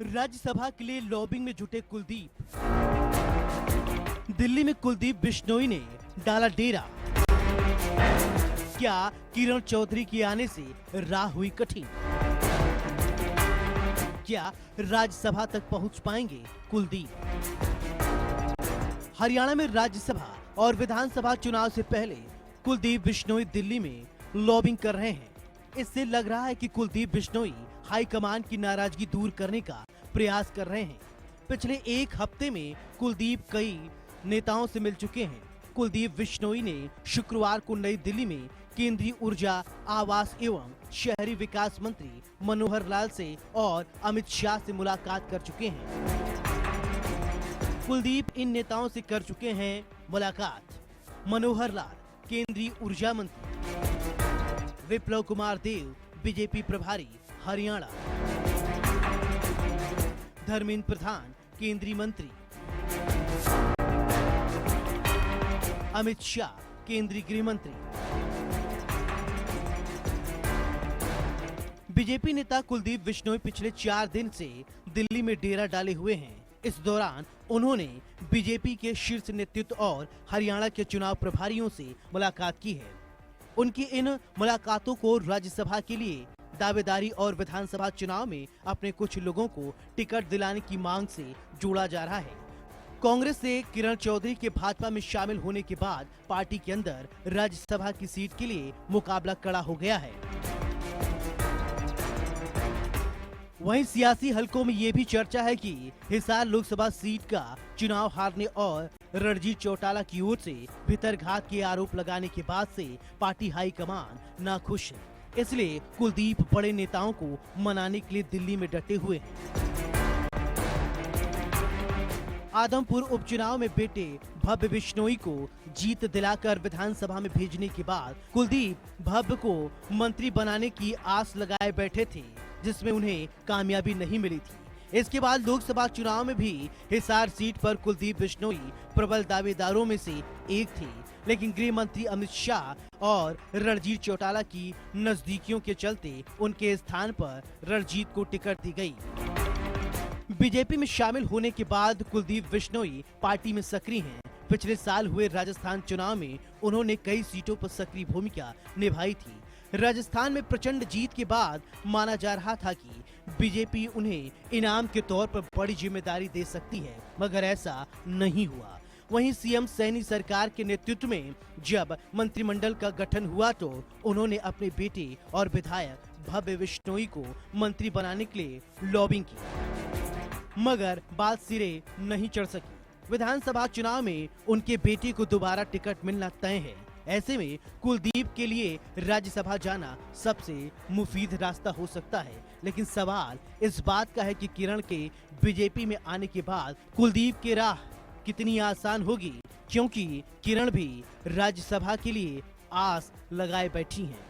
राज्यसभा के लिए लॉबिंग में जुटे कुलदीप। दिल्ली में कुलदीप बिश्नोई ने डाला डेरा। क्या किरण चौधरी के आने से राह हुई कठिन? क्या राज्यसभा तक पहुंच पाएंगे कुलदीप? हरियाणा में राज्यसभा और विधानसभा चुनाव से पहले कुलदीप बिश्नोई दिल्ली में लॉबिंग कर रहे हैं। इससे लग रहा है कि कुलदीप बिश्नोई हाईकमान की नाराजगी दूर करने का प्रयास कर रहे हैं। पिछले एक हफ्ते में कुलदीप कई नेताओं से मिल चुके हैं। कुलदीप बिश्नोई ने शुक्रवार को नई दिल्ली में केंद्रीय ऊर्जा, आवास एवं शहरी विकास मंत्री मनोहर लाल से और अमित शाह से मुलाकात कर चुके हैं। कुलदीप इन नेताओं से कर चुके हैं मुलाकात। मनोहर लाल केंद्रीय ऊर्जा मंत्री, विप्लव कुमार देव बीजेपी प्रभारी हरियाणा, धर्मेंद्र प्रधान केंद्रीय मंत्री, अमित शाह केंद्रीय गृह मंत्री। बीजेपी नेता कुलदीप बिश्नोई पिछले 4 दिन से दिल्ली में डेरा डाले हुए हैं। इस दौरान उन्होंने बीजेपी के शीर्ष नेतृत्व और हरियाणा के चुनाव प्रभारियों से मुलाकात की है। उनकी इन मुलाकातों को राज्यसभा के लिए दावेदारी और विधानसभा चुनाव में अपने कुछ लोगों को टिकट दिलाने की मांग से जोड़ा जा रहा है। कांग्रेस से किरण चौधरी के भाजपा में शामिल होने के बाद पार्टी के अंदर राज्यसभा की सीट के लिए मुकाबला कड़ा हो गया है। वहीं सियासी हलकों में ये भी चर्चा है कि हिसार लोकसभा सीट का चुनाव हारने और रणजीत चौटाला की ओर से भीतरघात के आरोप लगाने के बाद से पार्टी हाईकमान नाखुश है। इसलिए कुलदीप बड़े नेताओं को मनाने के लिए दिल्ली में डटे हुए हैं। आदमपुर उपचुनाव में बेटे भव्य बिश्नोई को जीत दिलाकर विधानसभा में भेजने के बाद कुलदीप भव्य को मंत्री बनाने की आस लगाए बैठे थे, जिसमें उन्हें कामयाबी नहीं मिली थी। इसके बाद लोकसभा चुनाव में भी हिसार सीट पर कुलदीप बिश्नोई प्रबल दावेदारों में से एक थे, लेकिन गृह मंत्री अमित शाह और रणजीत चौटाला की नजदीकियों के चलते उनके स्थान पर रणजीत को टिकट दी गई। बीजेपी में शामिल होने के बाद कुलदीप बिश्नोई पार्टी में सक्रिय हैं। पिछले साल हुए राजस्थान चुनाव में उन्होंने कई सीटों पर सक्रिय भूमिका निभाई थी। राजस्थान में प्रचंड जीत के बाद माना जा रहा था कि बीजेपी उन्हें इनाम के तौर पर बड़ी जिम्मेदारी दे सकती है, मगर ऐसा नहीं हुआ। वहीं सीएम सैनी सरकार के नेतृत्व में जब मंत्रिमंडल का गठन हुआ तो उन्होंने अपने बेटे और विधायक भव्य बिश्नोई को मंत्री बनाने के लिए लॉबिंग की, मगर बात सिरे नहीं चढ़ सकी। विधानसभा चुनाव में उनके बेटे को दोबारा टिकट मिलना तय है। ऐसे में कुलदीप के लिए राज्यसभा जाना सबसे मुफीद रास्ता हो सकता है, लेकिन सवाल इस बात का है कि किरण के बीजेपी में आने के बाद कुलदीप की राह कितनी आसान होगी, क्योंकि किरण भी राज्यसभा के लिए आस लगाए बैठी हैं।